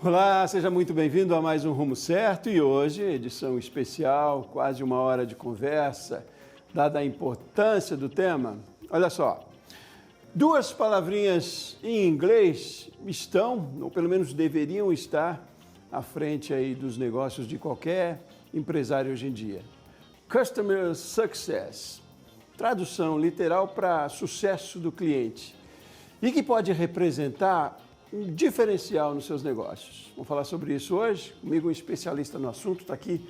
Olá, seja muito bem-vindo a mais um Rumo Certo e hoje, edição especial, quase uma hora de conversa, dada a importância do tema. Olha só, duas palavrinhas em inglês estão, ou pelo menos deveriam estar, à frente aí dos negócios de qualquer empresário hoje em dia. Customer Success, tradução literal para sucesso do cliente, e que pode representar um diferencial nos seus negócios. Vamos falar sobre isso hoje. Comigo um especialista no assunto, está aqui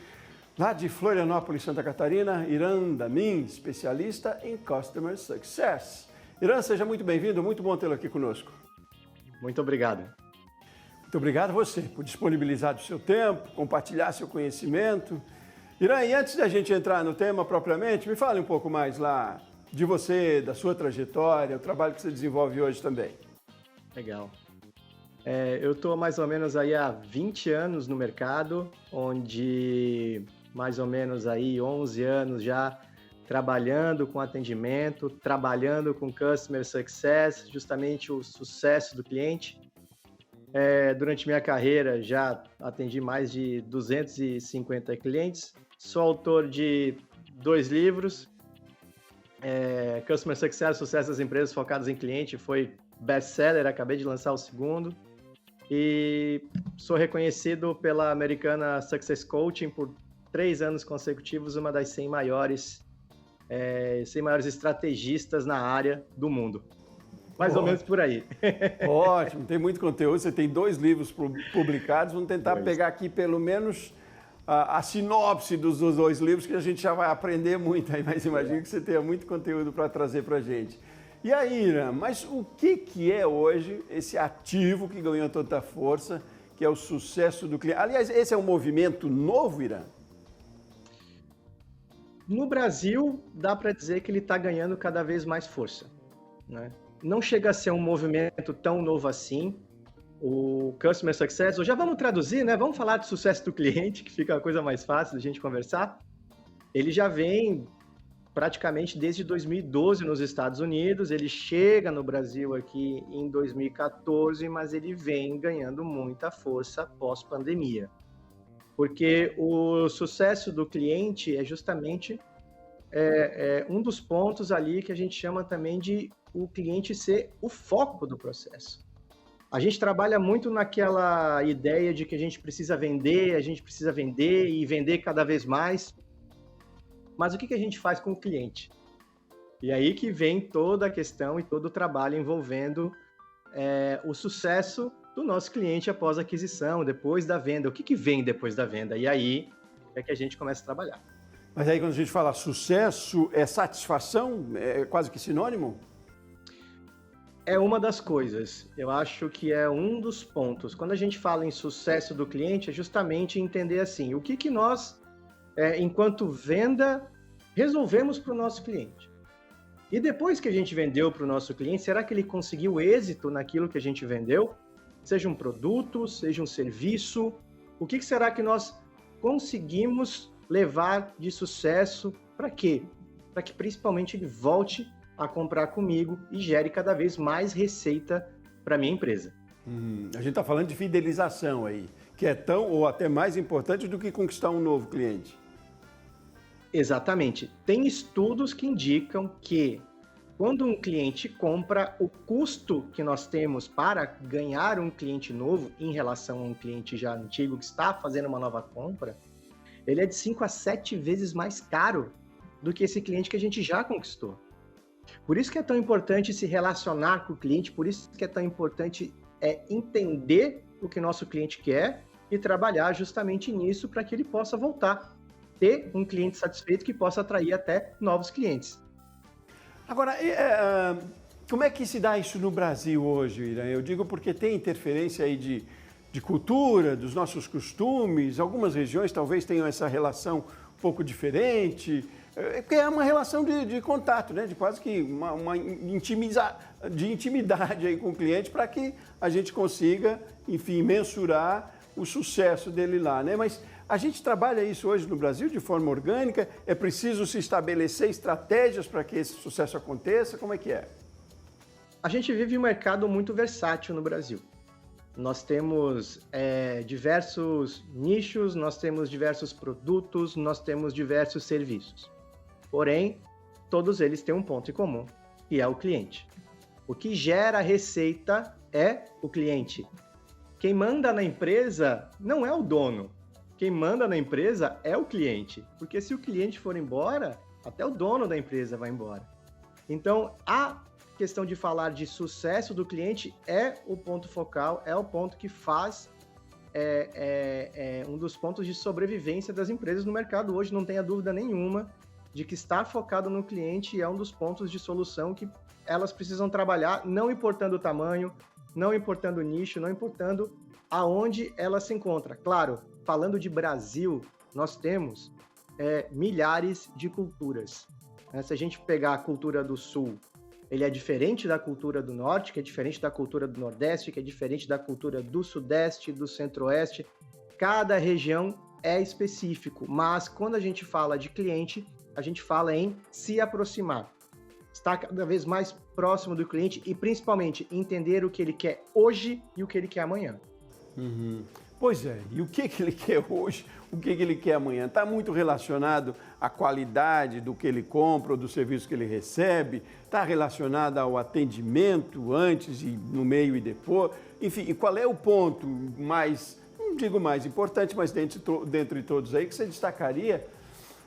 lá de Florianópolis, Santa Catarina, Iran Damin, especialista em Customer Success. Iran, seja muito bem-vindo, muito bom tê-lo aqui conosco. Muito obrigado. Muito obrigado a você por disponibilizar o seu tempo, compartilhar seu conhecimento. Iran, e antes da gente entrar no tema propriamente, me fale um pouco mais lá de você, da sua trajetória, o trabalho que você desenvolve hoje também. Legal. Eu estou mais ou menos aí há 20 anos no mercado, onde mais ou menos aí 11 anos já trabalhando com atendimento, trabalhando com Customer Success, justamente o sucesso do cliente. Durante minha carreira já atendi mais de 250 clientes, sou autor de 2 livros, Customer Success, Sucesso das Empresas Focadas em Cliente, foi best-seller, acabei de lançar o segundo. E sou reconhecido pela americana Success Coaching por 3 anos consecutivos, uma das 100 maiores estrategistas na área do mundo. Mais ou menos por aí. Ótimo, tem muito conteúdo. Você tem 2 livros publicados. Vamos tentar pegar aqui pelo menos a sinopse dos 2 livros, que a gente já vai aprender muito aí, mas imagino que você tenha muito conteúdo para trazer para a gente. E aí, Iran, mas o que é hoje esse ativo que ganhou tanta força, que é o sucesso do cliente? Aliás, esse é um movimento novo, Iran? No Brasil, dá para dizer que ele está ganhando cada vez mais força, né? Não chega a ser um movimento tão novo assim. O Customer Success, ou já vamos traduzir, né? Vamos falar de sucesso do cliente, que fica a coisa mais fácil da gente conversar. Ele já vem praticamente desde 2012 nos Estados Unidos, ele chega no Brasil aqui em 2014, mas ele vem ganhando muita força pós-pandemia. Porque o sucesso do cliente é justamente um dos pontos ali que a gente chama também de o cliente ser o foco do processo. A gente trabalha muito naquela ideia de que a gente precisa vender e vender cada vez mais. Mas o que a gente faz com o cliente? E aí que vem toda a questão e todo o trabalho envolvendo o sucesso do nosso cliente após a aquisição, depois da venda. O que vem depois da venda? E aí é que a gente começa a trabalhar. Mas aí quando a gente fala sucesso, é satisfação? É quase que sinônimo? É uma das coisas. Eu acho que é um dos pontos. Quando a gente fala em sucesso do cliente, é justamente entender assim, o que nós, enquanto venda, resolvemos para o nosso cliente. E depois que a gente vendeu para o nosso cliente, será que ele conseguiu êxito naquilo que a gente vendeu? Seja um produto, seja um serviço. O que será que nós conseguimos levar de sucesso para quê? Para que principalmente ele volte a comprar comigo e gere cada vez mais receita para a minha empresa. A gente está falando de fidelização aí, que é tão ou até mais importante do que conquistar um novo cliente. Exatamente. Tem estudos que indicam que quando um cliente compra, o custo que nós temos para ganhar um cliente novo em relação a um cliente já antigo que está fazendo uma nova compra, ele é de 5 a 7 vezes mais caro do que esse cliente que a gente já conquistou. Por isso que é tão importante se relacionar com o cliente, por isso que é tão importante entender o que nosso cliente quer e trabalhar justamente nisso para que ele possa voltar, ter um cliente satisfeito que possa atrair até novos clientes. Agora, como é que se dá isso no Brasil hoje, Iran? Eu digo porque tem interferência aí de cultura, dos nossos costumes, algumas regiões talvez tenham essa relação um pouco diferente, porque é uma relação de contato, né? De quase que uma intimidade aí com o cliente para que a gente consiga, enfim, mensurar o sucesso dele lá, né? Mas a gente trabalha isso hoje no Brasil de forma orgânica, é preciso se estabelecer estratégias para que esse sucesso aconteça, como é que é? A gente vive um mercado muito versátil no Brasil. Nós temos diversos nichos, nós temos diversos produtos, nós temos diversos serviços. Porém, todos eles têm um ponto em comum, que é o cliente. O que gera a receita é o cliente. Quem manda na empresa não é o dono. Quem manda na empresa é o cliente. Porque se o cliente for embora, até o dono da empresa vai embora. Então, a questão de falar de sucesso do cliente é o ponto focal, é o ponto que faz um dos pontos de sobrevivência das empresas no mercado hoje, não tenha dúvida nenhuma de que estar focado no cliente é um dos pontos de solução que elas precisam trabalhar, não importando o tamanho, não importando o nicho, não importando aonde ela se encontra. Claro, falando de Brasil, nós temos milhares de culturas. Se a gente pegar a cultura do Sul, ele é diferente da cultura do Norte, que é diferente da cultura do Nordeste, que é diferente da cultura do Sudeste, do Centro-Oeste. Cada região é específico, mas quando a gente fala de cliente, a gente fala em se aproximar. Estar cada vez mais próximo do cliente e, principalmente, entender o que ele quer hoje e o que ele quer amanhã. Uhum. Pois é, e o que ele quer hoje, o que ele quer amanhã? Está muito relacionado à qualidade do que ele compra ou do serviço que ele recebe, está relacionado ao atendimento antes e no meio e depois, enfim, e qual é o ponto mais, não digo mais importante, mas dentre todos aí, que você destacaria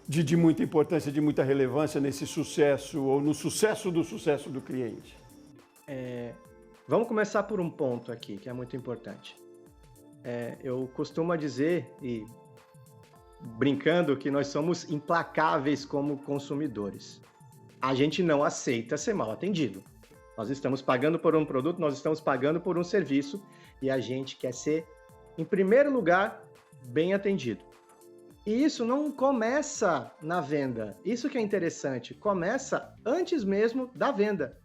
de muita importância, de muita relevância nesse sucesso ou no sucesso do cliente? Vamos começar por um ponto aqui, que é muito importante. Eu costumo dizer, e brincando, que nós somos implacáveis como consumidores. A gente não aceita ser mal atendido. Nós estamos pagando por um produto, nós estamos pagando por um serviço e a gente quer ser, em primeiro lugar, bem atendido. E isso não começa na venda. Isso que é interessante, começa antes mesmo da venda.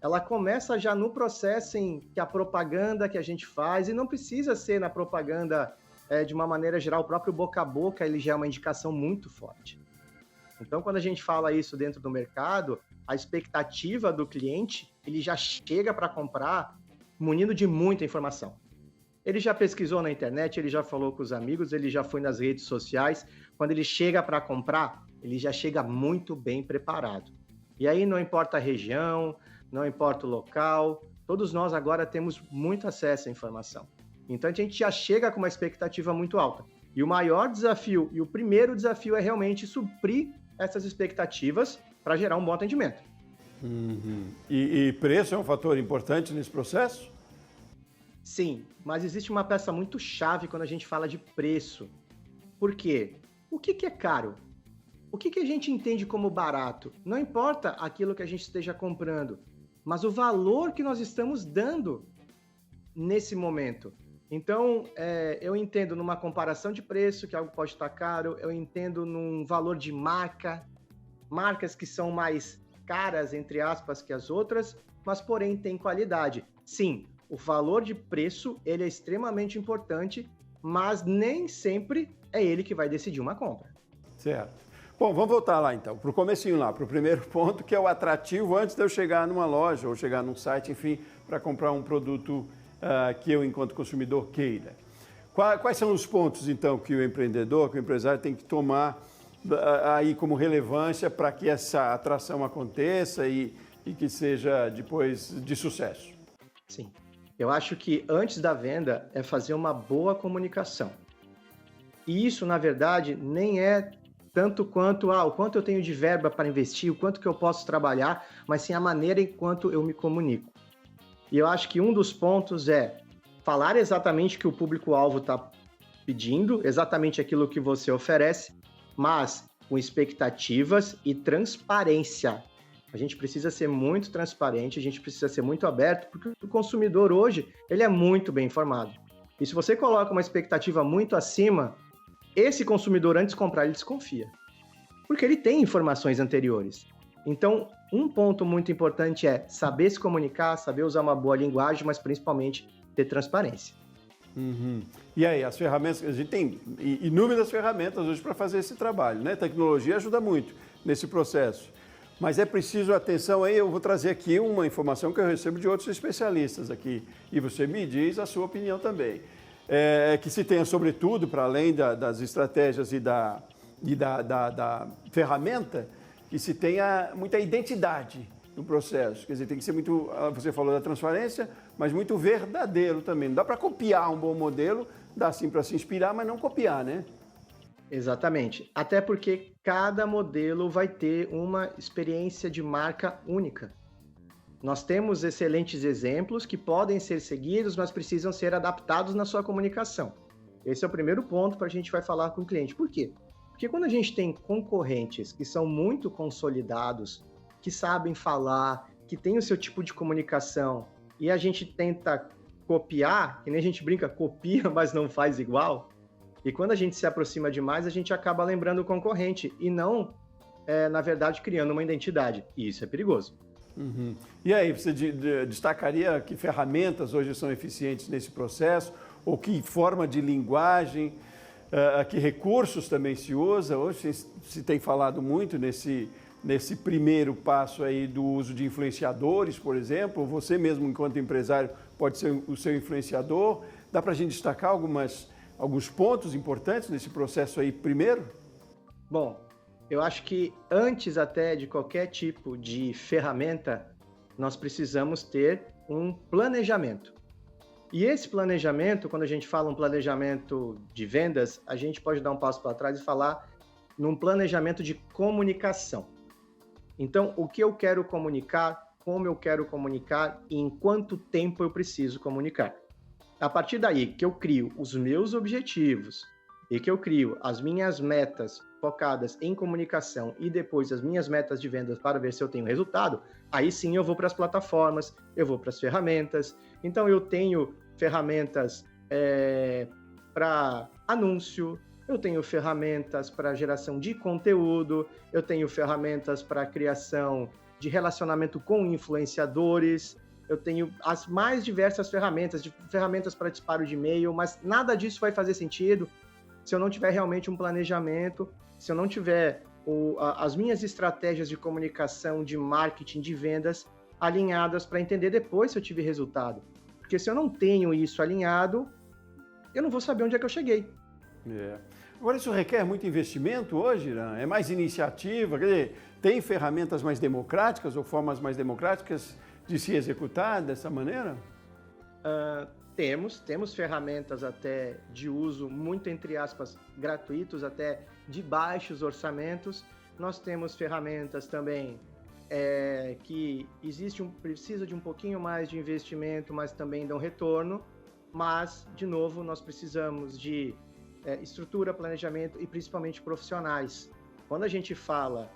Ela começa já no processo em que a propaganda que a gente faz, e não precisa ser na propaganda de uma maneira geral, o próprio boca a boca, ele já é uma indicação muito forte. Então, quando a gente fala isso dentro do mercado, a expectativa do cliente, ele já chega para comprar munido de muita informação. Ele já pesquisou na internet, ele já falou com os amigos, ele já foi nas redes sociais. Quando ele chega para comprar, ele já chega muito bem preparado. E aí não importa a região, não importa o local, todos nós agora temos muito acesso à informação. Então a gente já chega com uma expectativa muito alta. E o maior desafio, e o primeiro desafio é realmente suprir essas expectativas para gerar um bom atendimento. Uhum. E preço é um fator importante nesse processo? Sim, mas existe uma peça muito chave quando a gente fala de preço. Por quê? O que é caro? O que a gente entende como barato? Não importa aquilo que a gente esteja comprando, mas o valor que nós estamos dando nesse momento. Então, eu entendo numa comparação de preço que algo pode estar caro, eu entendo num valor de marcas que são mais caras, entre aspas, que as outras, mas porém tem qualidade. Sim, o valor de preço ele é extremamente importante, mas nem sempre é ele que vai decidir uma compra. Certo. Bom, vamos voltar lá então, para o comecinho lá, para o primeiro ponto, que é o atrativo antes de eu chegar numa loja ou chegar num site, enfim, para comprar um produto que eu, enquanto consumidor, queira. Quais são os pontos, então, que o empreendedor, que o empresário tem que tomar aí como relevância para que essa atração aconteça e que seja depois de sucesso? Sim. Eu acho que antes da venda é fazer uma boa comunicação. E isso, na verdade, nem é tanto quanto o quanto eu tenho de verba para investir, o quanto que eu posso trabalhar, mas sim a maneira enquanto eu me comunico. E eu acho que um dos pontos é falar exatamente o que o público-alvo está pedindo, exatamente aquilo que você oferece, mas com expectativas e transparência. A gente precisa ser muito transparente, a gente precisa ser muito aberto, porque o consumidor hoje, ele é muito bem informado. E se você coloca uma expectativa muito acima, esse consumidor, antes de comprar, ele desconfia. Porque ele tem informações anteriores. Então, um ponto muito importante é saber se comunicar, saber usar uma boa linguagem, mas principalmente ter transparência. Uhum. E aí, as ferramentas, a gente tem inúmeras ferramentas hoje para fazer esse trabalho, né? A tecnologia ajuda muito nesse processo. Mas é preciso atenção aí, eu vou trazer aqui uma informação que eu recebo de outros especialistas aqui, e você me diz a sua opinião também. Que se tenha, sobretudo, para além das estratégias e da ferramenta, que se tenha muita identidade no processo. Quer dizer, tem que ser muito, você falou da transparência, mas muito verdadeiro também. Não dá para copiar um bom modelo, dá sim para se inspirar, mas não copiar, né? Exatamente. Até porque cada modelo vai ter uma experiência de marca única. Nós temos excelentes exemplos que podem ser seguidos, mas precisam ser adaptados na sua comunicação. Esse é o primeiro ponto para a gente vai falar com o cliente. Por quê? Porque quando a gente tem concorrentes que são muito consolidados, que sabem falar, que têm o seu tipo de comunicação, e a gente tenta copiar, que nem a gente brinca, copia, mas não faz igual, e quando a gente se aproxima demais, a gente acaba lembrando o concorrente e não, na verdade, criando uma identidade. E isso é perigoso. Uhum. E aí, você destacaria que ferramentas hoje são eficientes nesse processo? Ou que forma de linguagem, que recursos também se usa? Hoje se tem falado muito nesse primeiro passo aí do uso de influenciadores, por exemplo. Você mesmo, enquanto empresário, pode ser o seu influenciador. Dá para a gente destacar alguns pontos importantes nesse processo aí primeiro? Bom, eu acho que antes até de qualquer tipo de ferramenta, nós precisamos ter um planejamento. E esse planejamento, quando a gente fala um planejamento de vendas, a gente pode dar um passo para trás e falar num planejamento de comunicação. Então, o que eu quero comunicar, como eu quero comunicar e em quanto tempo eu preciso comunicar. A partir daí que eu crio os meus objetivos e que eu crio as minhas metas focadas em comunicação e depois as minhas metas de vendas para ver se eu tenho resultado, aí sim eu vou para as plataformas, eu vou para as ferramentas. Então eu tenho ferramentas para anúncio, eu tenho ferramentas para geração de conteúdo, eu tenho ferramentas para criação de relacionamento com influenciadores, eu tenho as mais diversas ferramentas para disparo de e-mail, mas nada disso vai fazer sentido se eu não tiver realmente um planejamento, se eu não tiver as minhas estratégias de comunicação, de marketing, de vendas alinhadas para entender depois se eu tive resultado. Porque se eu não tenho isso alinhado, eu não vou saber onde é que eu cheguei. Agora, isso requer muito investimento hoje, né? É mais iniciativa? Quer dizer, tem ferramentas mais democráticas ou formas mais democráticas de se executar dessa maneira? Temos ferramentas até de uso, muito entre aspas, gratuitos, até de baixos orçamentos. Nós temos ferramentas também que precisa de um pouquinho mais de investimento, mas também dão retorno. Mas, de novo, nós precisamos de estrutura, planejamento e principalmente profissionais. Quando a gente fala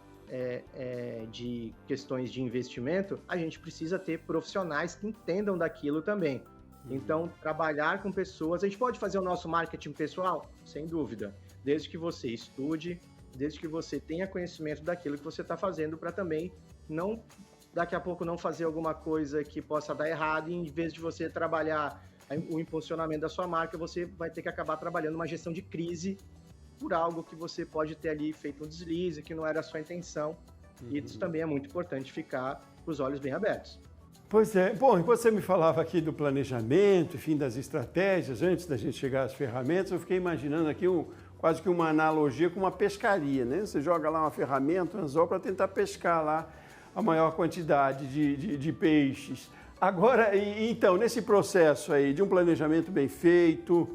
de questões de investimento, a gente precisa ter profissionais que entendam daquilo também. Então, trabalhar com pessoas, a gente pode fazer o nosso marketing pessoal? Sem dúvida, desde que você estude, desde que você tenha conhecimento daquilo que você está fazendo, para também não, daqui a pouco, não fazer alguma coisa que possa dar errado, e em vez de você trabalhar o impulsionamento da sua marca, você vai ter que acabar trabalhando uma gestão de crise por algo que você pode ter ali feito um deslize, que não era a sua intenção. E isso também é muito importante, ficar com os olhos bem abertos. Pois é. Bom, enquanto você me falava aqui do planejamento, enfim, das estratégias, antes da gente chegar às ferramentas, eu fiquei imaginando aqui quase que uma analogia com uma pescaria, né? Você joga lá uma ferramenta, um anzol, para tentar pescar lá a maior quantidade de peixes. Agora, então, nesse processo aí de um planejamento bem feito,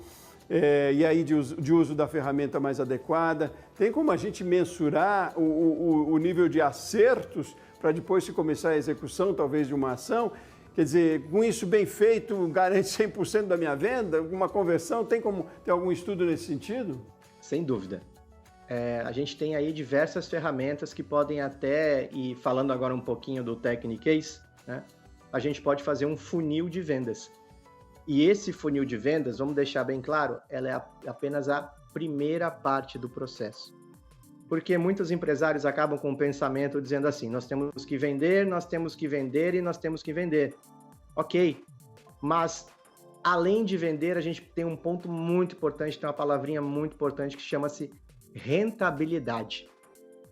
e aí de uso da ferramenta mais adequada, tem como a gente mensurar o nível de acertos para depois se começar a execução, talvez, de uma ação? Quer dizer, com isso bem feito, garante 100% da minha venda? Uma conversão? Tem algum estudo nesse sentido? Sem dúvida. A gente tem aí diversas ferramentas que podem até, e falando agora um pouquinho do Technicase, né, a gente pode fazer um funil de vendas. E esse funil de vendas, vamos deixar bem claro, ela é apenas a primeira parte do processo. Porque muitos empresários acabam com o pensamento dizendo assim, nós temos que vender, nós temos que vender e nós temos que vender. Ok, mas além de vender, a gente tem um ponto muito importante, tem uma palavrinha muito importante que chama-se rentabilidade.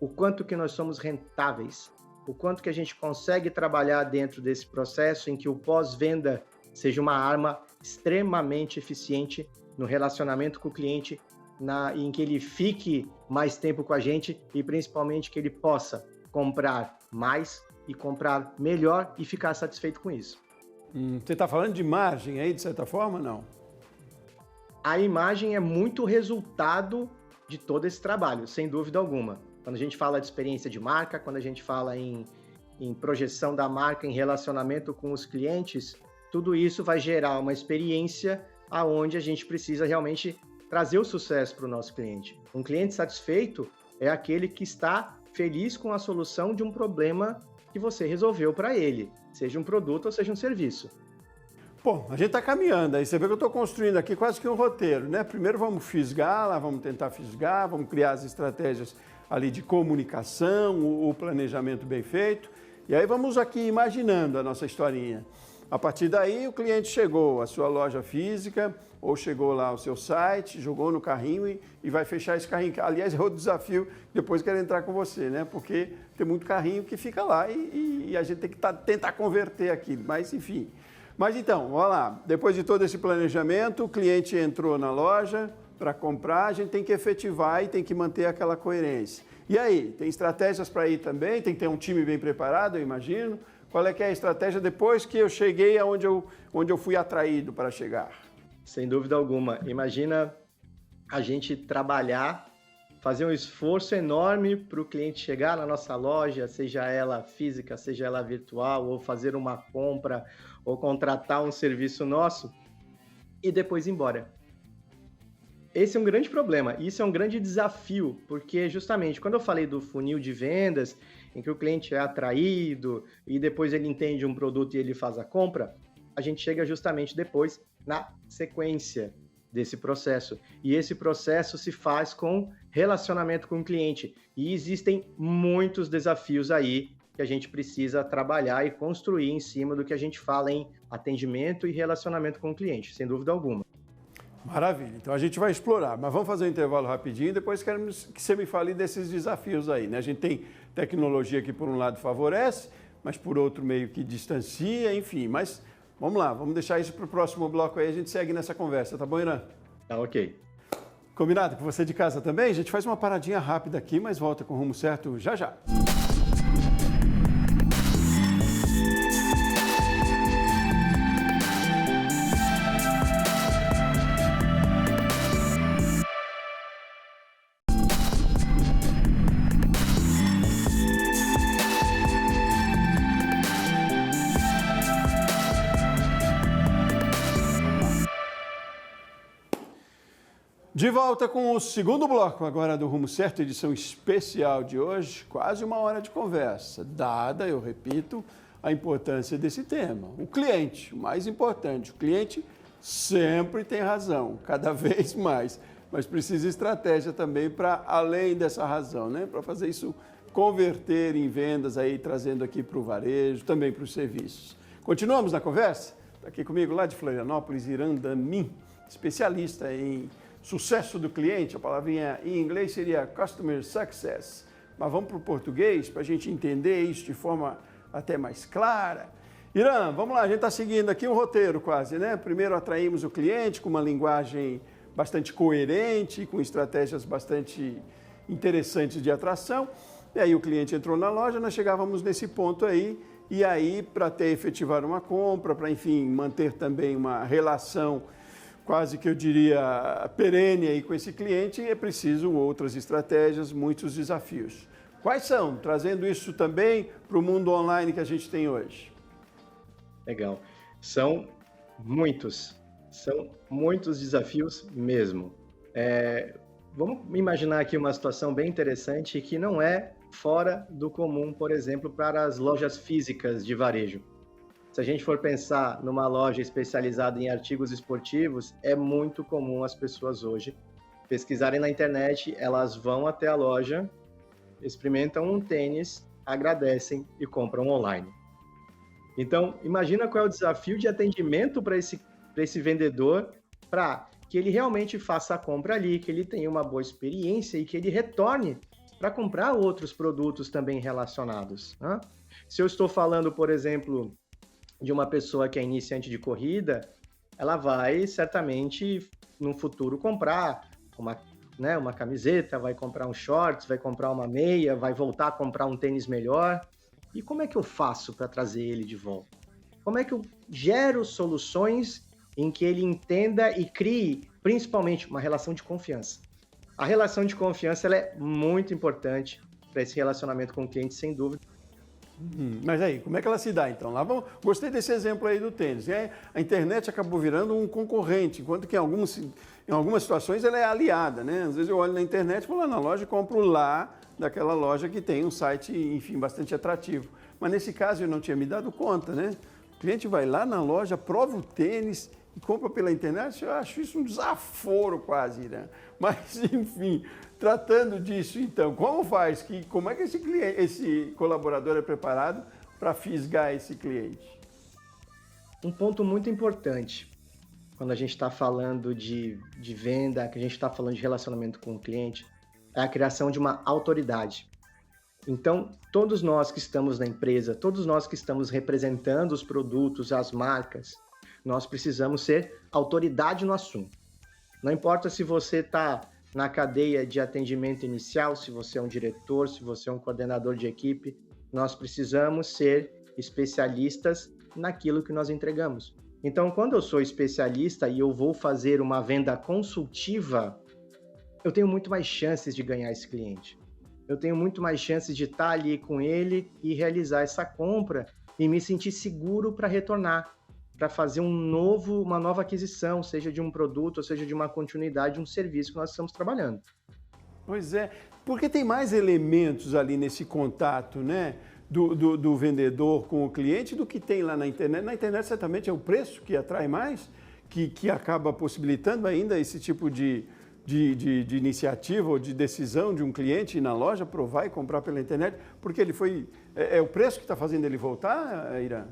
O quanto que nós somos rentáveis. o quanto que a gente consegue trabalhar dentro desse processo em que o pós-venda seja uma arma extremamente eficiente no relacionamento com o cliente, em que ele fique mais tempo com a gente e principalmente que ele possa comprar mais e comprar melhor e ficar satisfeito com isso. Você está falando de margem aí, de certa forma, não? A imagem é muito resultado de todo esse trabalho, sem dúvida alguma. Quando a gente fala de experiência de marca, quando a gente fala em projeção da marca, em relacionamento com os clientes, tudo isso vai gerar uma experiência aonde a gente precisa realmente trazer o sucesso para o nosso cliente. Um cliente satisfeito é aquele que está feliz com a solução de um problema que você resolveu para ele, seja um produto ou seja um serviço. Bom, a gente está caminhando, aí você vê que eu estou construindo aqui quase que um roteiro, né? Primeiro vamos fisgar, lá vamos tentar fisgar, vamos criar as estratégias ali de comunicação, o planejamento bem feito, e aí vamos aqui imaginando a nossa historinha. A partir daí o cliente chegou à sua loja física ou chegou lá ao seu site, jogou no carrinho e vai fechar esse carrinho. Aliás, é outro desafio, depois quero entrar com você, né? Porque tem muito carrinho que fica lá e a gente tem que tentar converter aquilo, mas enfim. Mas então, olha lá, depois de todo esse planejamento, o cliente entrou na loja para comprar, a gente tem que efetivar e tem que manter aquela coerência. E aí, tem estratégias para ir também? Tem que ter um time bem preparado, eu imagino. Qual é que é a estratégia depois que eu cheguei aonde eu fui atraído para chegar? Sem dúvida alguma. Imagina a gente trabalhar, fazer um esforço enorme para o cliente chegar na nossa loja, seja ela física, seja ela virtual, ou fazer uma compra, ou contratar um serviço nosso, e depois ir embora. Esse é um grande problema, isso é um grande desafio, porque justamente quando eu falei do funil de vendas, em que o cliente é atraído e depois ele entende um produto e ele faz a compra, a gente chega justamente depois na sequência desse processo. E esse processo se faz com relacionamento com o cliente. E existem muitos desafios aí que a gente precisa trabalhar e construir em cima do que a gente fala em atendimento e relacionamento com o cliente, sem dúvida alguma. Maravilha, então a gente vai explorar, mas vamos fazer um intervalo rapidinho, depois queremos que você me fale desses desafios aí, né? A gente tem tecnologia que por um lado favorece, mas por outro meio que distancia, enfim, mas vamos lá, vamos deixar isso para o próximo bloco aí, a gente segue nessa conversa, tá bom, Irã? Tá ok. Combinado com você de casa também? A gente faz uma paradinha rápida aqui, mas volta com o Rumo Certo já já. De volta com o segundo bloco agora do Rumo Certo, edição especial de hoje, quase uma hora de conversa, dada, eu repito, a importância desse tema. O cliente, o mais importante, o cliente sempre tem razão, cada vez mais, mas precisa de estratégia também para além dessa razão, né? Para fazer isso converter em vendas aí, trazendo aqui para o varejo, também para os serviços. Continuamos na conversa? Está aqui comigo lá de Florianópolis, Irã Damin, especialista em sucesso do cliente, a palavrinha em inglês seria Customer Success, mas vamos para o português para a gente entender isso de forma até mais clara. Irã, vamos lá, a gente está seguindo aqui um roteiro quase, né? Primeiro atraímos o cliente com uma linguagem bastante coerente, com estratégias bastante interessantes de atração, e aí o cliente entrou na loja, nós chegávamos nesse ponto aí, e aí para até efetivar uma compra, para enfim, manter também uma relação quase que eu diria perene aí com esse cliente, é preciso outras estratégias, muitos desafios. Quais são? Trazendo isso também para o mundo online que a gente tem hoje. Legal. São muitos desafios mesmo. Vamos imaginar aqui uma situação bem interessante que não é fora do comum, por exemplo, para as lojas físicas de varejo. Se a gente for pensar numa loja especializada em artigos esportivos, é muito comum as pessoas hoje pesquisarem na internet, elas vão até a loja, experimentam um tênis, agradecem e compram online. Então, imagina qual é o desafio de atendimento para esse vendedor, para que ele realmente faça a compra ali, que ele tenha uma boa experiência e que ele retorne para comprar outros produtos também relacionados, né? Se eu estou falando, por exemplo, de uma pessoa que é iniciante de corrida, ela vai certamente no futuro comprar uma camiseta, vai comprar um shorts, vai comprar uma meia, vai voltar a comprar um tênis melhor. E como é que eu faço para trazer ele de volta? Como é que eu gero soluções em que ele entenda e crie, principalmente, uma relação de confiança? A relação de confiança ela é muito importante para esse relacionamento com o cliente, sem dúvida. Mas aí, como é que ela se dá então? Gostei desse exemplo aí do tênis. A internet acabou virando um concorrente, enquanto que em algumas situações ela é aliada, né? Às vezes eu olho na internet, vou lá na loja e compro lá daquela loja que tem um site, enfim, bastante atrativo. Mas nesse caso eu não tinha me dado conta, né? O cliente vai lá na loja, prova o tênis e compra pela internet. Eu acho isso um desaforo quase, né? Mas, enfim, tratando disso, então, como é que esse colaborador é preparado para fisgar esse cliente? Um ponto muito importante quando a gente está falando de venda, que a gente está falando de relacionamento com o cliente, é a criação de uma autoridade. Então, todos nós que estamos na empresa, todos nós que estamos representando os produtos, as marcas, nós precisamos ser autoridade no assunto. Não importa se você está na cadeia de atendimento inicial, se você é um diretor, se você é um coordenador de equipe, nós precisamos ser especialistas naquilo que nós entregamos. Então, quando eu sou especialista e eu vou fazer uma venda consultiva, eu tenho muito mais chances de ganhar esse cliente. Eu tenho muito mais chances de estar ali com ele e realizar essa compra e me sentir seguro para retornar, para fazer uma nova aquisição, seja de um produto, ou seja de uma continuidade de um serviço que nós estamos trabalhando. Pois é, porque tem mais elementos ali nesse contato, né, do vendedor com o cliente do que tem lá na internet. Na internet, certamente, é o preço que atrai mais, que acaba possibilitando ainda esse tipo de iniciativa ou de decisão de um cliente ir na loja, provar e comprar pela internet, porque ele foi... É o preço que está fazendo ele voltar, Irã?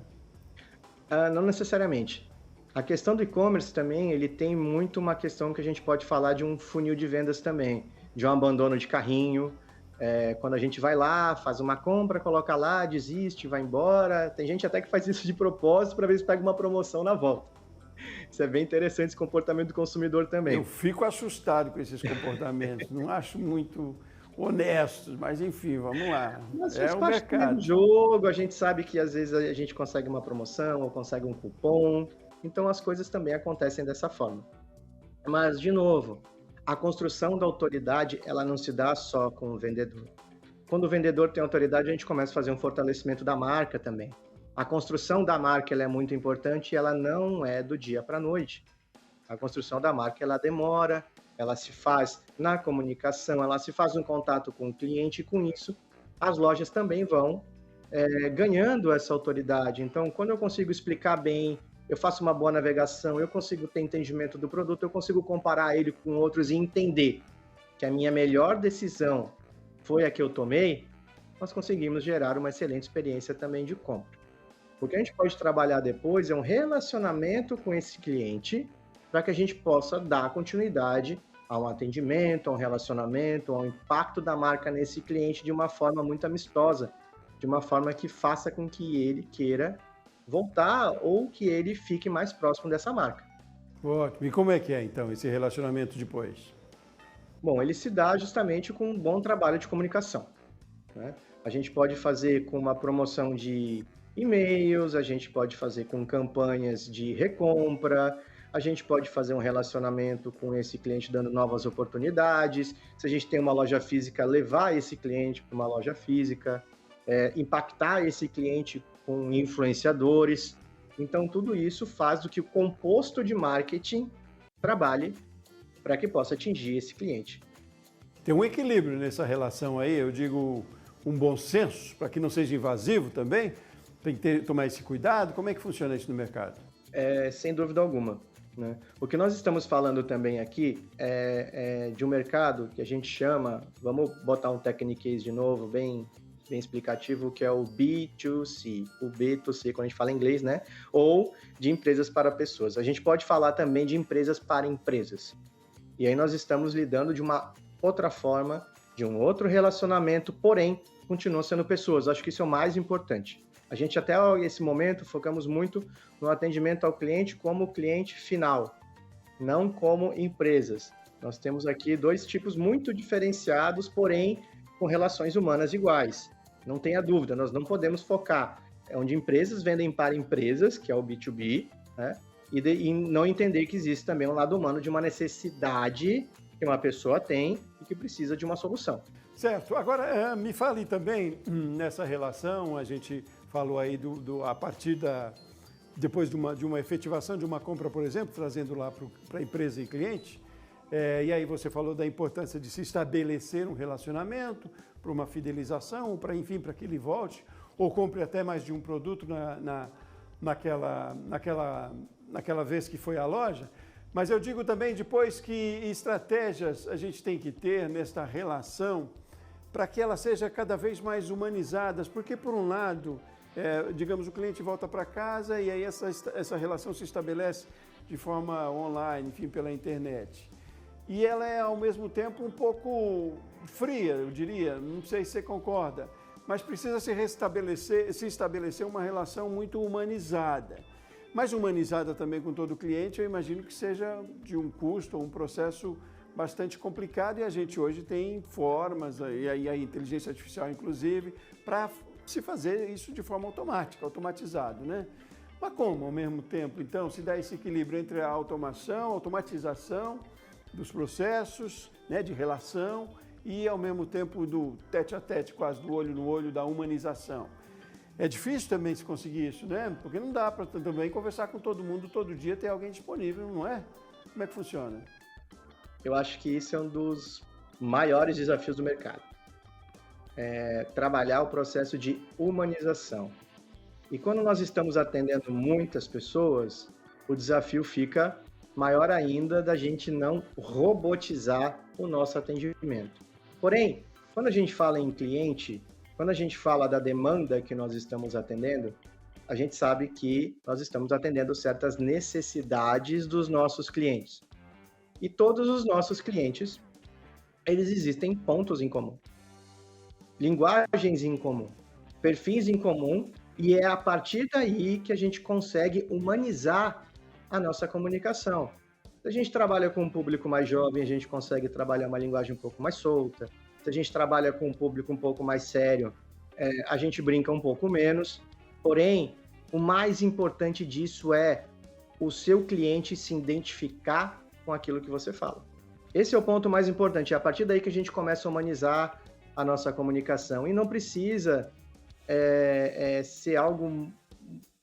Não necessariamente. A questão do e-commerce também, ele tem muito uma questão que a gente pode falar de um funil de vendas também, de um abandono de carrinho. Quando a gente vai lá, faz uma compra, coloca lá, desiste, vai embora. Tem gente até que faz isso de propósito para ver se pega uma promoção na volta. Isso é bem interessante, esse comportamento do consumidor também. Eu fico assustado com esses comportamentos, não acho muito honestos, mas enfim, vamos lá. Mas faz parte do jogo, a gente sabe que às vezes a gente consegue uma promoção ou consegue um cupom, então as coisas também acontecem dessa forma. Mas, de novo, a construção da autoridade, ela não se dá só com o vendedor. Quando o vendedor tem autoridade, a gente começa a fazer um fortalecimento da marca também. A construção da marca ela é muito importante e ela não é do dia para a noite. A construção da marca ela demora, ela se faz na comunicação, ela se faz um contato com o cliente e com isso as lojas também vão ganhando essa autoridade. Então, quando eu consigo explicar bem, eu faço uma boa navegação, eu consigo ter entendimento do produto, eu consigo comparar ele com outros e entender que a minha melhor decisão foi a que eu tomei, nós conseguimos gerar uma excelente experiência também de compra. O que a gente pode trabalhar depois é um relacionamento com esse cliente para que a gente possa dar continuidade a um atendimento, a um relacionamento, ao impacto da marca nesse cliente de uma forma muito amistosa, de uma forma que faça com que ele queira voltar ou que ele fique mais próximo dessa marca. Ótimo. E como é que é, então, esse relacionamento depois? Bom, ele se dá justamente com um bom trabalho de comunicação, né? A gente pode fazer com uma promoção de e-mails, a gente pode fazer com campanhas de recompra, a gente pode fazer um relacionamento com esse cliente dando novas oportunidades. Se a gente tem uma loja física, levar esse cliente para uma loja física, impactar esse cliente com influenciadores. Então, tudo isso faz do que o composto de marketing trabalhe para que possa atingir esse cliente. Tem um equilíbrio nessa relação aí, eu digo um bom senso, para que não seja invasivo também. Tem que tomar esse cuidado. Como é que funciona isso no mercado? Sem dúvida alguma, né? O que nós estamos falando também aqui é de um mercado que a gente chama, vamos botar um techniquez de novo, bem explicativo, que é o B2C, o B2C, quando a gente fala em inglês, né? Ou de empresas para pessoas. A gente pode falar também de empresas para empresas. E aí nós estamos lidando de uma outra forma de um outro relacionamento, porém, continuam sendo pessoas. Acho que isso é o mais importante. A gente até esse momento focamos muito no atendimento ao cliente como cliente final, não como empresas. Nós temos aqui dois tipos muito diferenciados, porém com relações humanas iguais. Não tenha dúvida, nós não podemos focar onde empresas vendem para empresas, que é o B2B, né? E não entender que existe também um lado humano de uma necessidade que uma pessoa tem e que precisa de uma solução. Certo. Agora, me fale também nessa relação, a gente falou aí a partir depois de uma efetivação de uma compra, por exemplo, trazendo lá para a empresa e cliente, e aí você falou da importância de se estabelecer um relacionamento para uma fidelização, para que ele volte, ou compre até mais de um produto naquela vez que foi à loja. Mas eu digo também depois que estratégias a gente tem que ter nesta relação para que ela seja cada vez mais humanizada, porque por um lado, digamos, o cliente volta para casa e aí essa relação se estabelece de forma online, enfim, pela internet. E ela é ao mesmo tempo um pouco fria, eu diria, não sei se você concorda, mas precisa se estabelecer uma relação muito humanizada. Mas humanizada também com todo cliente, eu imagino que seja de um custo, um processo bastante complicado, e a gente hoje tem formas, e aí a inteligência artificial inclusive, para se fazer isso de forma automática, automatizado, né? Mas como, ao mesmo tempo, então, se dá esse equilíbrio entre a automatização dos processos, né, de relação, e ao mesmo tempo do tete-a-tete, quase do olho no olho, da humanização. É difícil também se conseguir isso, né? Porque não dá para também conversar com todo mundo todo dia, ter alguém disponível, não é? Como é que funciona? Eu acho que isso é um dos maiores desafios do mercado. Trabalhar o processo de humanização. E quando nós estamos atendendo muitas pessoas, o desafio fica maior ainda da gente não robotizar o nosso atendimento. Porém, quando a gente fala em cliente, quando a gente fala da demanda que nós estamos atendendo, a gente sabe que nós estamos atendendo certas necessidades dos nossos clientes. E todos os nossos clientes, eles existem pontos em comum, linguagens em comum, perfis em comum, e é a partir daí que a gente consegue humanizar a nossa comunicação. Se a gente trabalha com um público mais jovem, a gente consegue trabalhar uma linguagem um pouco mais solta. Se a gente trabalha com um público um pouco mais sério, a gente brinca um pouco menos. Porém, o mais importante disso é o seu cliente se identificar com aquilo que você fala. Esse é o ponto mais importante. É a partir daí que a gente começa a humanizar a nossa comunicação. E não precisa ser algo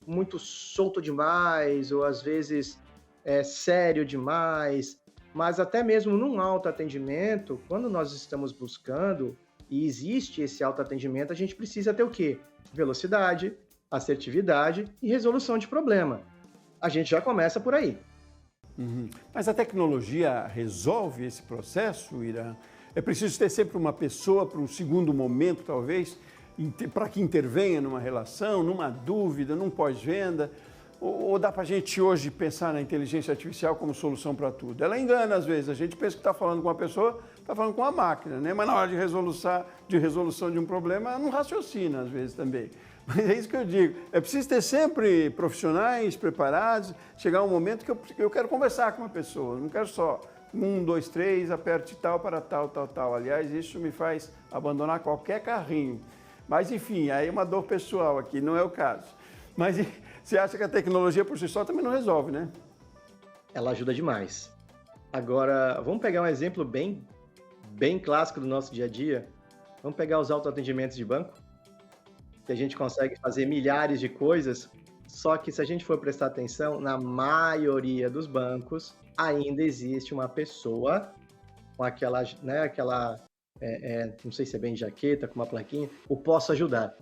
muito solto demais, ou às vezes sério demais, mas até mesmo num autoatendimento, quando nós estamos buscando, e existe esse autoatendimento, a gente precisa ter o quê? Velocidade, assertividade e resolução de problema. A gente já começa por aí. Uhum. Mas a tecnologia resolve esse processo, Irã? É preciso ter sempre uma pessoa para um segundo momento, talvez, para que intervenha numa relação, numa dúvida, num pós-venda? Ou dá para a gente hoje pensar na inteligência artificial como solução para tudo? Ela engana às vezes, a gente pensa que está falando com uma pessoa, está falando com uma máquina, né? Mas na hora de resolução de um problema, ela não raciocina às vezes também. Mas é isso que eu digo, é preciso ter sempre profissionais preparados, chegar um momento que eu quero conversar com uma pessoa, não quero só 1, 2, 3, aperte tal para tal, tal, tal. Aliás, isso me faz abandonar qualquer carrinho. Mas enfim, aí é uma dor pessoal aqui, não é o caso. Mas você acha que a tecnologia por si só também não resolve, né? Ela ajuda demais. Agora, vamos pegar um exemplo bem clássico do nosso dia a dia. Vamos pegar os autoatendimentos de banco, que a gente consegue fazer milhares de coisas, só que se a gente for prestar atenção, na maioria dos bancos, ainda existe uma pessoa com aquela, né, não sei se é bem jaqueta, com uma plaquinha, o posso ajudar.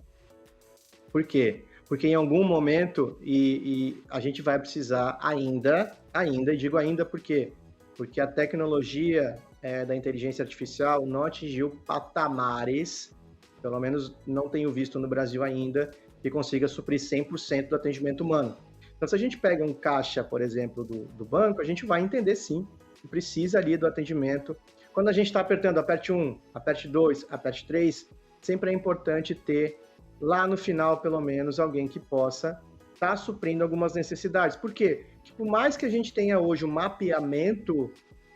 Por quê? Porque em algum momento, e a gente vai precisar ainda, e digo ainda por quê? Porque a tecnologia da inteligência artificial não atingiu patamares, pelo menos não tenho visto no Brasil ainda, que consiga suprir 100% do atendimento humano. Então, se a gente pega um caixa, por exemplo, do banco, a gente vai entender sim que precisa ali do atendimento quando a gente está apertando, aperte 1, aperte 2, aperte 3, sempre é importante ter, lá no final, pelo menos, alguém que possa estar suprindo algumas necessidades. Por quê? Porque por mais que a gente tenha hoje um mapeamento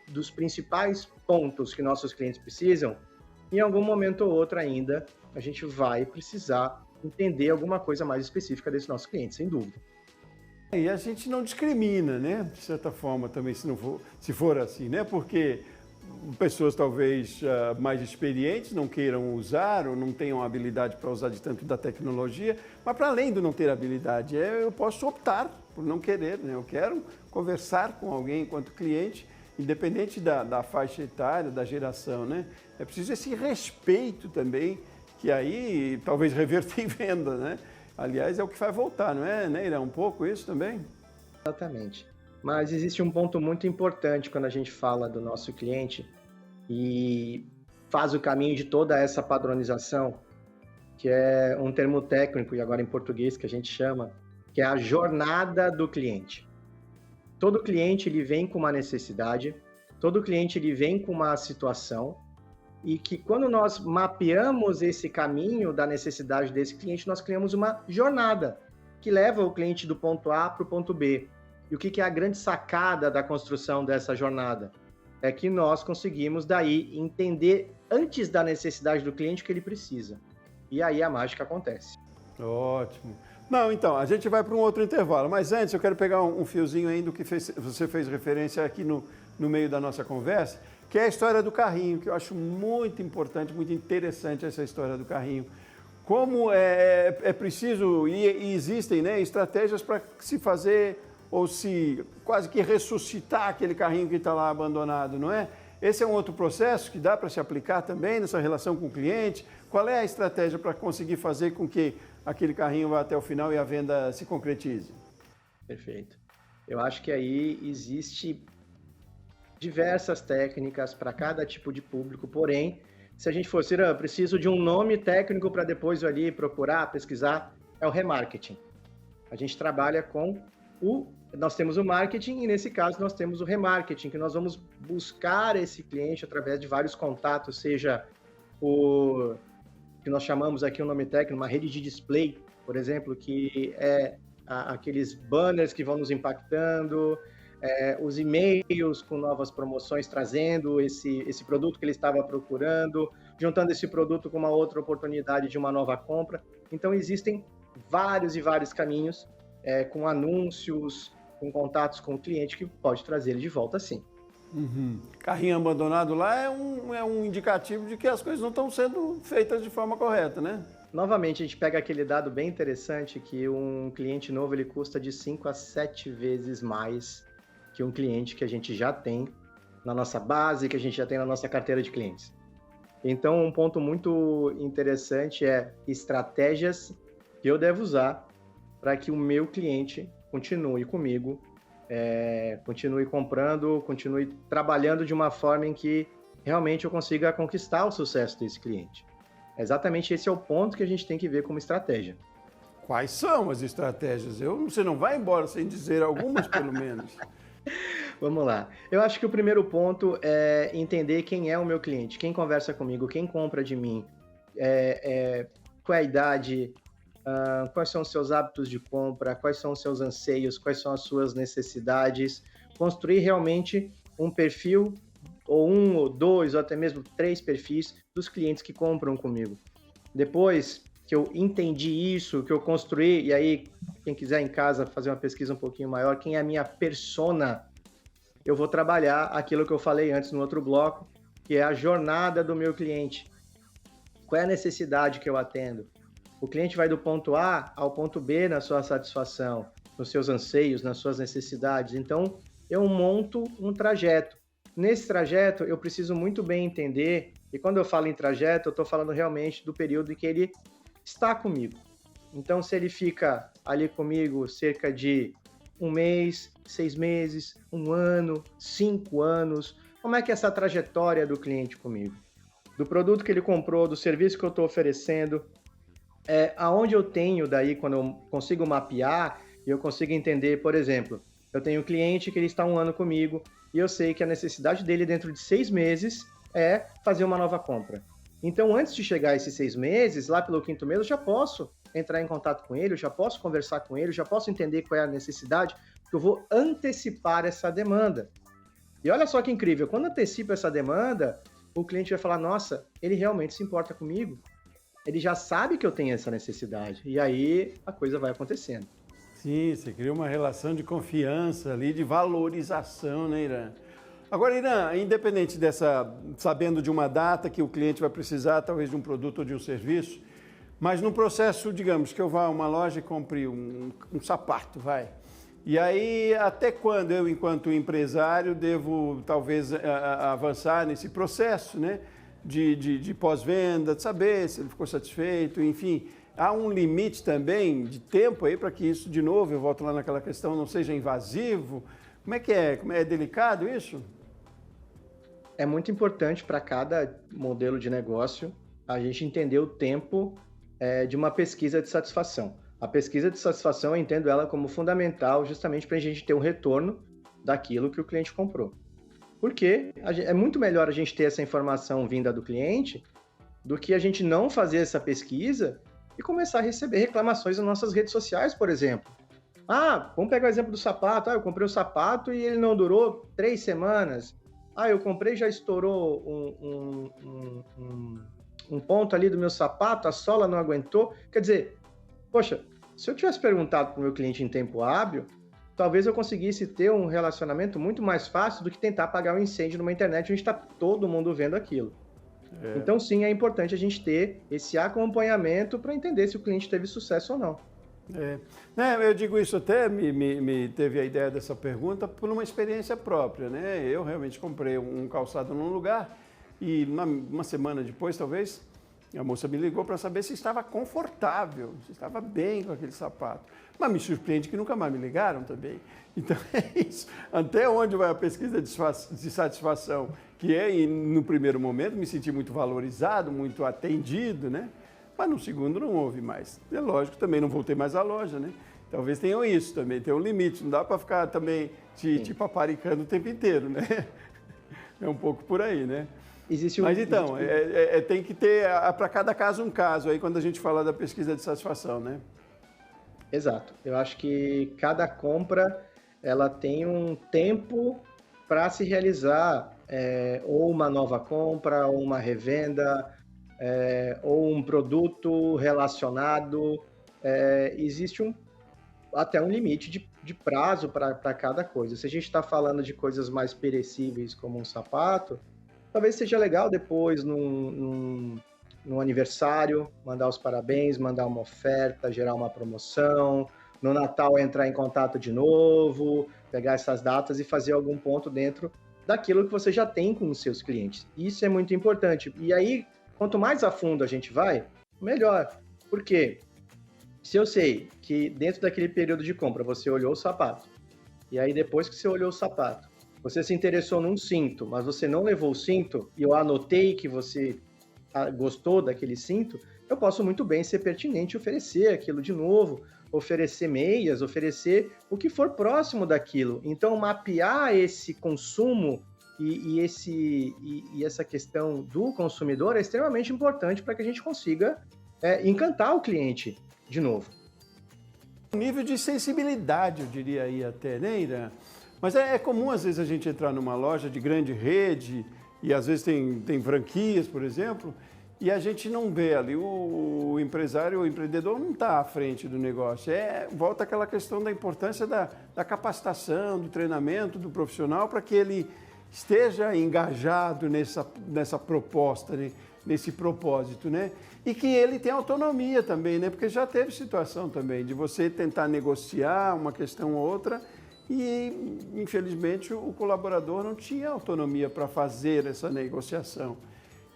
dos principais pontos que nossos clientes precisam, em algum momento ou outro ainda, a gente vai precisar entender alguma coisa mais específica desse nosso cliente, sem dúvida. E a gente não discrimina, né? De certa forma também, se for assim, né? Porque pessoas talvez mais experientes não queiram usar ou não tenham habilidade para usar de tanto da tecnologia, mas para além de não ter habilidade, eu posso optar por não querer, né? Eu quero conversar com alguém enquanto cliente, independente da faixa etária, da geração, né? É preciso esse respeito também, que aí talvez reverta em venda, né? Aliás, é o que vai voltar, não é, né, Irã? Um pouco isso também? Exatamente. Mas existe um ponto muito importante quando a gente fala do nosso cliente e faz o caminho de toda essa padronização, que é um termo técnico, e agora em português que a gente chama, que é a jornada do cliente. Todo cliente ele vem com uma necessidade, todo cliente ele vem com uma situação, e que quando nós mapeamos esse caminho da necessidade desse cliente, nós criamos uma jornada que leva o cliente do ponto A para o ponto B. E o que é a grande sacada da construção dessa jornada? É que nós conseguimos daí entender antes da necessidade do cliente o que ele precisa. E aí a mágica acontece. Ótimo. Não, então, a gente vai para um outro intervalo, mas antes eu quero pegar um fiozinho aí do que você fez referência aqui no meio da nossa conversa, que é a história do carrinho, que eu acho muito importante, muito interessante essa história do carrinho. Como é preciso, e existem, né, estratégias para se fazer ou se quase que ressuscitar aquele carrinho que está lá abandonado, não é? Esse é um outro processo que dá para se aplicar também nessa relação com o cliente. Qual é a estratégia para conseguir fazer com que aquele carrinho vá até o final e a venda se concretize? Perfeito. Eu acho que aí existe diversas técnicas para cada tipo de público, porém, se a gente fosse, eu preciso de um nome técnico para depois eu ali procurar, pesquisar, é o remarketing. A gente trabalha com nós temos o marketing e nesse caso nós temos o remarketing, que nós vamos buscar esse cliente através de vários contatos, seja o que nós chamamos aqui o nome técnico, uma rede de display, por exemplo, que é aqueles banners que vão nos impactando, os e-mails com novas promoções, trazendo esse produto que ele estava procurando, juntando esse produto com uma outra oportunidade de uma nova compra. Então, existem vários e vários caminhos, com anúncios, com contatos com o cliente, que pode trazer ele de volta, sim. Uhum. Carrinho abandonado lá é um indicativo de que as coisas não estão sendo feitas de forma correta, né? Novamente, a gente pega aquele dado bem interessante que um cliente novo ele custa de 5 a 7 vezes mais que um cliente que a gente já tem na nossa base, que a gente já tem na nossa carteira de clientes. Então, um ponto muito interessante é estratégias que eu devo usar para que o meu cliente continue comigo, continue comprando, continue trabalhando de uma forma em que realmente eu consiga conquistar o sucesso desse cliente. Exatamente esse é o ponto que a gente tem que ver como estratégia. Quais são as estratégias? Você não vai embora sem dizer algumas, pelo menos. Vamos lá. Eu acho que o primeiro ponto é entender quem é o meu cliente, quem conversa comigo, quem compra de mim, qual é a idade, quais são os seus hábitos de compra, quais são os seus anseios, quais são as suas necessidades. Construir realmente um perfil, ou um, ou dois, ou até mesmo 3 perfis dos clientes que compram comigo. Depois que eu entendi isso, que eu construí, e aí quem quiser em casa fazer uma pesquisa um pouquinho maior, quem é a minha persona, eu vou trabalhar aquilo que eu falei antes no outro bloco, que é a jornada do meu cliente. Qual é a necessidade que eu atendo? O cliente vai do ponto A ao ponto B na sua satisfação, nos seus anseios, nas suas necessidades. Então, eu monto um trajeto. Nesse trajeto, eu preciso muito bem entender, e quando eu falo em trajeto, eu estou falando realmente do período em que ele está comigo. Então, se ele fica ali comigo cerca de 1 mês, 6 meses, 1 ano, 5 anos, como é que é essa trajetória do cliente comigo? Do produto que ele comprou, do serviço que eu estou oferecendo, aonde eu tenho daí, quando eu consigo mapear e eu consigo entender, por exemplo, eu tenho um cliente que ele está 1 ano comigo e eu sei que a necessidade dele dentro de 6 meses é fazer uma nova compra. Então, antes de chegar esses 6 meses, lá pelo 5º mês, eu já posso entrar em contato com ele, eu já posso conversar com ele, eu já posso entender qual é a necessidade, porque eu vou antecipar essa demanda. E olha só que incrível, quando antecipo essa demanda, o cliente vai falar, nossa, ele realmente se importa comigo. Ele já sabe que eu tenho essa necessidade. E aí a coisa vai acontecendo. Sim, você cria uma relação de confiança ali, de valorização, né, Irã? Agora, Irã, independente dessa, sabendo de uma data que o cliente vai precisar, talvez de um produto ou de um serviço, mas no processo, digamos, que eu vá a uma loja e compre um sapato, vai. E aí, até quando eu, enquanto empresário, devo talvez avançar nesse processo, né? De pós-venda, de saber se ele ficou satisfeito, enfim. Há um limite também de tempo aí para que isso, de novo, eu volto lá naquela questão, não seja invasivo. Como é que é? É delicado isso? É muito importante para cada modelo de negócio a gente entender o tempo de uma pesquisa de satisfação. A pesquisa de satisfação, eu entendo ela como fundamental justamente para a gente ter um retorno daquilo que o cliente comprou. Porque é muito melhor a gente ter essa informação vinda do cliente do que a gente não fazer essa pesquisa e começar a receber reclamações nas nossas redes sociais, por exemplo. Ah, vamos pegar o exemplo do sapato. Ah, eu comprei o sapato e ele não durou 3 semanas. Ah, eu comprei e já estourou um ponto ali do meu sapato, a sola não aguentou. Quer dizer, poxa, se eu tivesse perguntado para o meu cliente em tempo hábil, talvez eu conseguisse ter um relacionamento muito mais fácil do que tentar apagar um incêndio numa internet onde está todo mundo vendo aquilo. Então, sim, é importante a gente ter esse acompanhamento para entender se o cliente teve sucesso ou não. Eu digo isso até, me teve a ideia dessa pergunta por uma experiência própria, né? Eu realmente comprei um calçado num lugar e uma semana depois, talvez, a moça me ligou para saber se estava confortável, se estava bem com aquele sapato. Mas me surpreende que nunca mais me ligaram também. Então é isso. Até onde vai a pesquisa de satisfação? Que é, no primeiro momento, me senti muito valorizado, muito atendido, né? Mas no segundo não houve mais. É lógico, também não voltei mais à loja, né? Talvez tenham isso também, tem um limite. Não dá para ficar também te paparicando o tempo inteiro, né? É um pouco por aí, né? Mas então, tem que ter para cada caso um caso aí quando a gente fala da pesquisa de satisfação, né? Exato. Eu acho que cada compra ela tem um tempo para se realizar, ou uma nova compra, ou uma revenda, ou um produto relacionado. Existe até um limite de prazo para cada coisa. Se a gente está falando de coisas mais perecíveis como um sapato, talvez seja legal depois, num aniversário, mandar os parabéns, mandar uma oferta, gerar uma promoção. No Natal, entrar em contato de novo, pegar essas datas e fazer algum ponto dentro daquilo que você já tem com os seus clientes. Isso é muito importante. E aí, quanto mais a fundo a gente vai, melhor. Por quê? Se eu sei que dentro daquele período de compra você olhou o sapato, e aí depois que você olhou o sapato, você se interessou num cinto, mas você não levou o cinto, e eu anotei que você gostou daquele cinto, eu posso muito bem ser pertinente e oferecer aquilo de novo, oferecer meias, oferecer o que for próximo daquilo. Então, mapear esse consumo e essa questão do consumidor é extremamente importante para que a gente consiga encantar o cliente de novo. Um nível de sensibilidade, eu diria aí até, né, Irã? Mas é comum, às vezes, a gente entrar numa loja de grande rede e, às vezes, tem franquias, por exemplo, e a gente não vê ali, o empresário, o empreendedor não está à frente do negócio. Volta aquela questão da importância da capacitação, do treinamento do profissional para que ele esteja engajado nessa proposta, né? Nesse propósito, né? E que ele tenha autonomia também, né? Porque já teve situação também de você tentar negociar uma questão ou outra e, infelizmente, o colaborador não tinha autonomia para fazer essa negociação.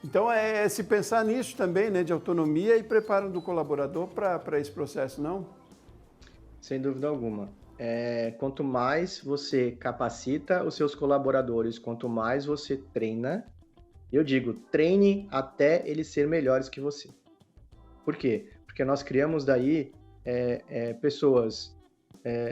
Então, se pensar nisso também, né? De autonomia e preparo do colaborador para esse processo, não? Sem dúvida alguma. Quanto mais você capacita os seus colaboradores, quanto mais você treina, eu digo, treine até eles serem melhores que você. Por quê? Porque nós criamos daí pessoas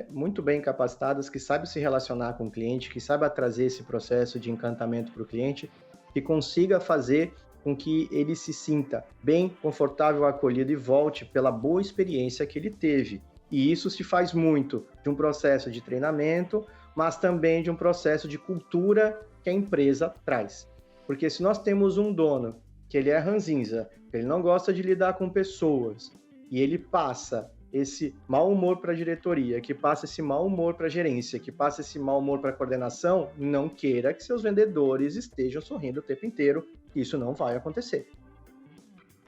muito bem capacitadas, que sabem se relacionar com o cliente, que sabem trazer esse processo de encantamento para o cliente, que consiga fazer com que ele se sinta bem, confortável, acolhido e volte pela boa experiência que ele teve. E isso se faz muito de um processo de treinamento, mas também de um processo de cultura que a empresa traz. Porque se nós temos um dono que ele é ranzinza, que ele não gosta de lidar com pessoas, e ele passa esse mau humor para a diretoria, que passa esse mau humor para a gerência, que passa esse mau humor para a coordenação, não queira que seus vendedores estejam sorrindo o tempo inteiro. Isso não vai acontecer.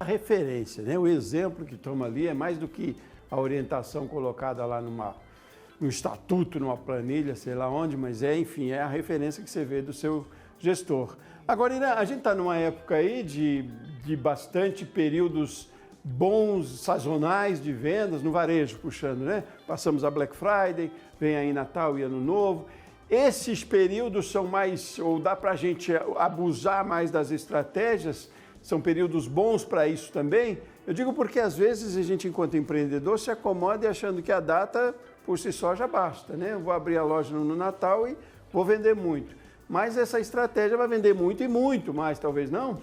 A referência, né? O exemplo que toma ali é mais do que a orientação colocada lá num estatuto, numa planilha, sei lá onde, mas enfim, é a referência que você vê do seu gestor. Agora, Irã, a gente está numa época aí de bastante períodos bons, sazonais de vendas, no varejo, puxando, né? Passamos a Black Friday, vem aí Natal e Ano Novo. Esses períodos são mais, ou dá para a gente abusar mais das estratégias, são períodos bons para isso também? Eu digo porque às vezes a gente, enquanto empreendedor, se acomoda achando que a data por si só já basta, né? Eu vou abrir a loja no Natal e vou vender muito. Mas essa estratégia vai vender muito e muito mais, talvez não?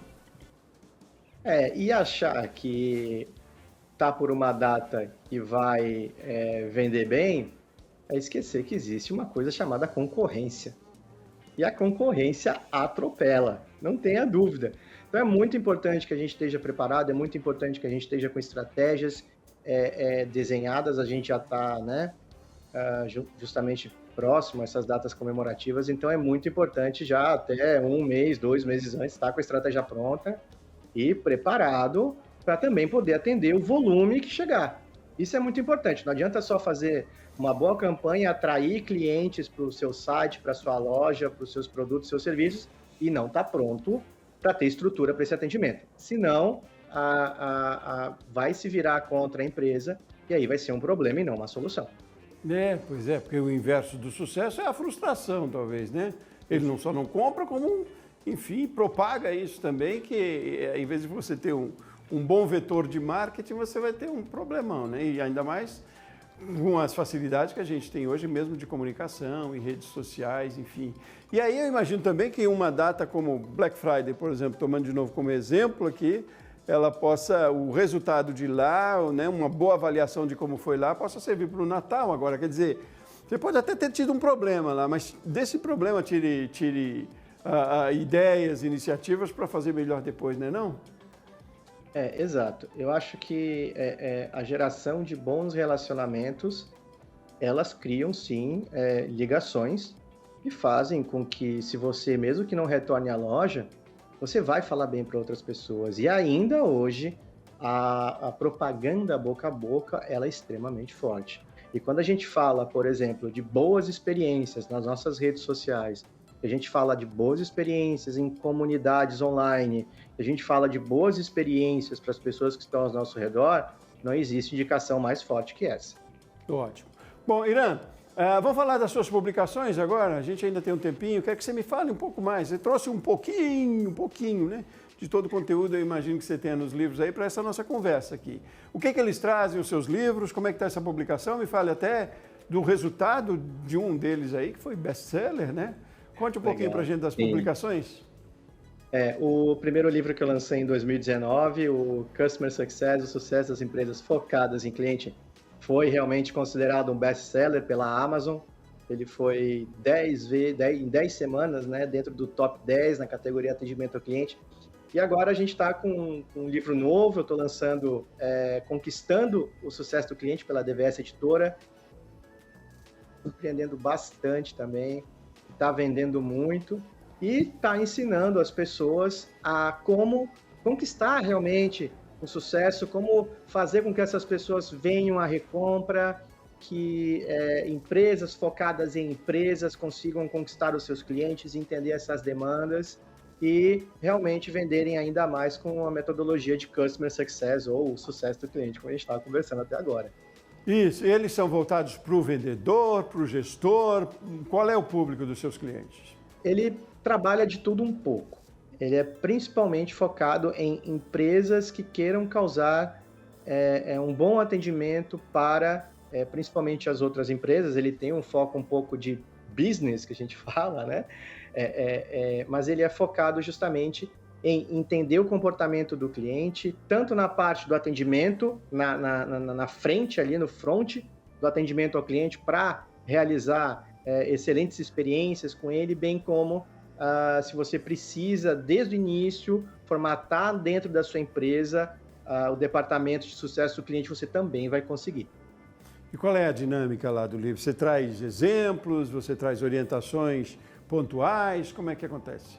E achar que tá por uma data que vai vender bem, é esquecer que existe uma coisa chamada concorrência. E a concorrência atropela, não tenha dúvida. Então é muito importante que a gente esteja preparado, é muito importante que a gente esteja com estratégias desenhadas, a gente já está, né, justamente próximo a essas datas comemorativas, então é muito importante já até 1 mês, 2 meses antes estar com a estratégia pronta e preparado para também poder atender o volume que chegar. Isso é muito importante, não adianta só fazer uma boa campanha, atrair clientes para o seu site, para a sua loja, para os seus produtos, seus serviços, e não estar pronto para ter estrutura para esse atendimento. Senão, vai se virar contra a empresa e aí vai ser um problema e não uma solução. Pois é, porque o inverso do sucesso é a frustração, talvez, né? Ele não só não compra, como, enfim, propaga isso também, que em vez de você ter um bom vetor de marketing, você vai ter um problemão, né? E ainda mais com as facilidades que a gente tem hoje mesmo de comunicação e redes sociais, enfim. E aí eu imagino também que uma data como Black Friday, por exemplo, tomando de novo como exemplo aqui, ela possa, o resultado de lá, né, uma boa avaliação de como foi lá, possa servir para o Natal agora. Quer dizer, você pode até ter tido um problema lá, mas desse problema tire ideias, iniciativas para fazer melhor depois, não é não? Exato. Eu acho que a geração de bons relacionamentos, elas criam, sim, ligações e fazem com que, se você, mesmo que não retorne à loja, você vai falar bem para outras pessoas. E ainda hoje, a propaganda boca a boca, ela é extremamente forte. E quando a gente fala, por exemplo, de boas experiências nas nossas redes sociais, a gente fala de boas experiências em comunidades online, a gente fala de boas experiências para as pessoas que estão ao nosso redor, não existe indicação mais forte que essa. Ótimo. Bom, Irã, vamos falar das suas publicações agora? A gente ainda tem um tempinho, quero que você me fale um pouco mais. Você trouxe um pouquinho, né, de todo o conteúdo, eu imagino que você tenha nos livros aí, para essa nossa conversa aqui. O que eles trazem, os seus livros, como é que está essa publicação? Me fale até do resultado de um deles aí, que foi best-seller, né? Conte um pouquinho para a gente das publicações. O primeiro livro que eu lancei em 2019, o Customer Success, o sucesso das empresas focadas em cliente, foi realmente considerado um best-seller pela Amazon. Ele foi em 10 semanas, né, dentro do top 10 na categoria atendimento ao cliente. E agora a gente está com um livro novo, eu estou lançando Conquistando o Sucesso do Cliente pela DVS Editora. Surpreendendo bastante também. Está vendendo muito e está ensinando as pessoas a como conquistar realmente o sucesso, como fazer com que essas pessoas venham à recompra, que empresas focadas em empresas consigam conquistar os seus clientes, entender essas demandas e realmente venderem ainda mais com a metodologia de Customer Success ou o sucesso do cliente, como a gente estava conversando até agora. Isso, eles são voltados para o vendedor, para o gestor. Qual é o público dos seus clientes? Ele trabalha de tudo um pouco. Ele é principalmente focado em empresas que queiram causar um bom atendimento para, principalmente as outras empresas. Ele tem um foco um pouco de business, que a gente fala, né? Mas ele é focado justamente em entender o comportamento do cliente, tanto na parte do atendimento, na frente ali, no front do atendimento ao cliente, para realizar excelentes experiências com ele, bem como se você precisa, desde o início, formatar dentro da sua empresa o departamento de sucesso do cliente, você também vai conseguir. E qual é a dinâmica lá do livro? Você traz exemplos, você traz orientações pontuais, como é que acontece?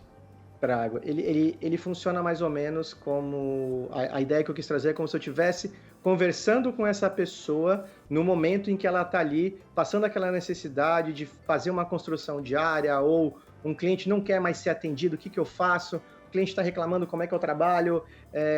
Trago. Ele funciona mais ou menos como... A ideia que eu quis trazer é como se eu estivesse conversando com essa pessoa no momento em que ela está ali, passando aquela necessidade de fazer uma construção diária, ou um cliente não quer mais ser atendido, o que eu faço? O cliente está reclamando, como é que eu trabalho?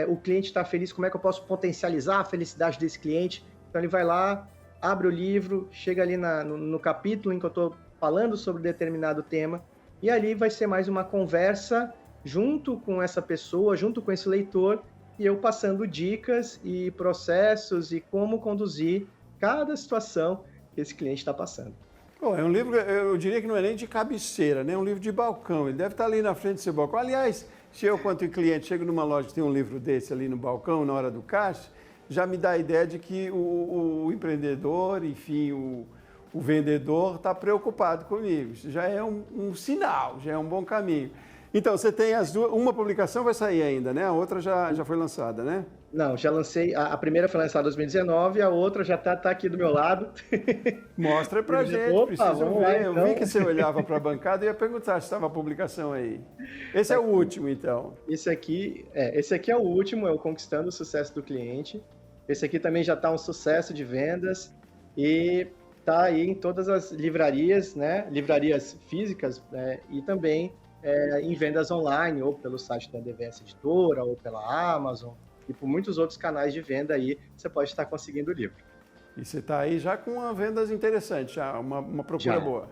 O cliente está feliz, como é que eu posso potencializar a felicidade desse cliente? Então ele vai lá, abre o livro, chega ali no capítulo em que eu estou falando sobre determinado tema, e ali vai ser mais uma conversa junto com essa pessoa, junto com esse leitor, e eu passando dicas e processos e como conduzir cada situação que esse cliente está passando. Bom, é um livro, eu diria que não é nem de cabeceira, né? É um livro de balcão. Ele deve estar ali na frente do seu balcão. Aliás, se eu, quanto cliente, chego numa loja que tem um livro desse ali no balcão, na hora do caixa, já me dá a ideia de que o empreendedor, enfim, o vendedor está preocupado comigo. Isso já é um sinal, já é um bom caminho. Então, você tem as duas, uma publicação vai sair ainda, né? A outra já foi lançada, né? Não, já lancei, a primeira foi lançada em 2019, a outra já está aqui do meu lado. Mostra pra gente, opa, preciso ver. lá, então. Eu vi que você olhava para a bancada e ia perguntar se estava a publicação aí. Esse é o último, então. Esse aqui é o último, é o Conquistando o Sucesso do Cliente. Esse aqui também já está um sucesso de vendas e está aí em todas as livrarias, né? Livrarias físicas, né? E também em vendas online, ou pelo site da DVS Editora, ou pela Amazon, e por muitos outros canais de venda aí, você pode estar conseguindo o livro. E você está aí já com vendas interessantes, já uma procura boa.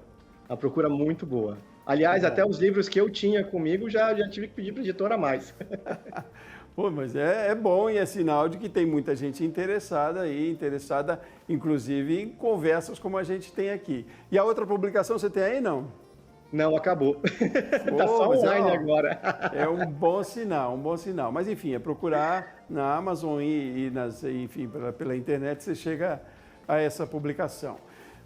Uma procura muito boa. Aliás, até os livros que eu tinha comigo, já tive que pedir para a editora mais. Pô, mas é bom e é sinal de que tem muita gente interessada aí, interessada inclusive em conversas como a gente tem aqui. E a outra publicação você tem aí, não? Não, acabou. Está só online agora. É um bom sinal, um bom sinal. Mas enfim, é procurar na Amazon enfim, pela internet você chega a essa publicação,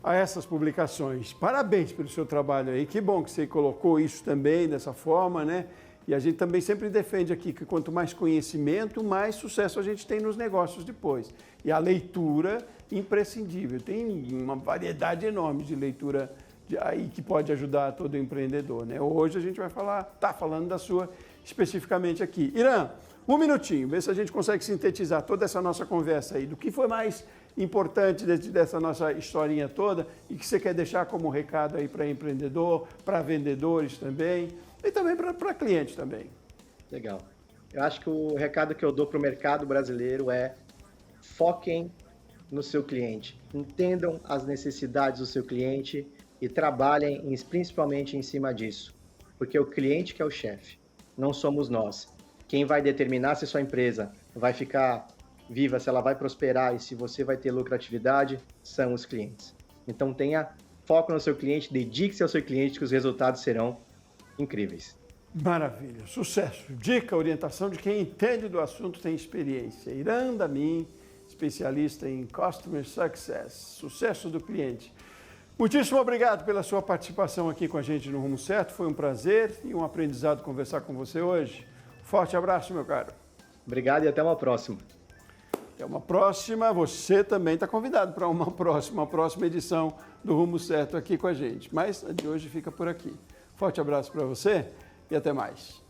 a essas publicações. Parabéns pelo seu trabalho aí. Que bom que você colocou isso também dessa forma, né? E a gente também sempre defende aqui que quanto mais conhecimento, mais sucesso a gente tem nos negócios depois. E a leitura, imprescindível. Tem uma variedade enorme de leitura aí que pode ajudar todo empreendedor, né? Hoje a gente vai tá falando da sua especificamente aqui. Irã, um minutinho, vê se a gente consegue sintetizar toda essa nossa conversa aí, do que foi mais importante dessa nossa historinha toda e que você quer deixar como recado aí para empreendedor, para vendedores também e também para clientes também. Legal. Eu acho que o recado que eu dou para o mercado brasileiro é: foquem no seu cliente, entendam as necessidades do seu cliente e trabalhem principalmente em cima disso, porque o cliente que é o chefe, não somos nós. Quem vai determinar se sua empresa vai ficar viva, se ela vai prosperar e se você vai ter lucratividade, são os clientes. Então tenha foco no seu cliente, dedique-se ao seu cliente que os resultados serão incríveis. Maravilha, sucesso. Dica, orientação de quem entende do assunto, tem experiência. Irã Damin, especialista em Customer Success, sucesso do cliente. Muitíssimo obrigado pela sua participação aqui com a gente no Rumo Certo. Foi um prazer e um aprendizado conversar com você hoje. Forte abraço, meu caro. Obrigado e até uma próxima. Até uma próxima. Você também está convidado para uma próxima edição do Rumo Certo aqui com a gente. Mas a de hoje fica por aqui. Forte abraço para você e até mais.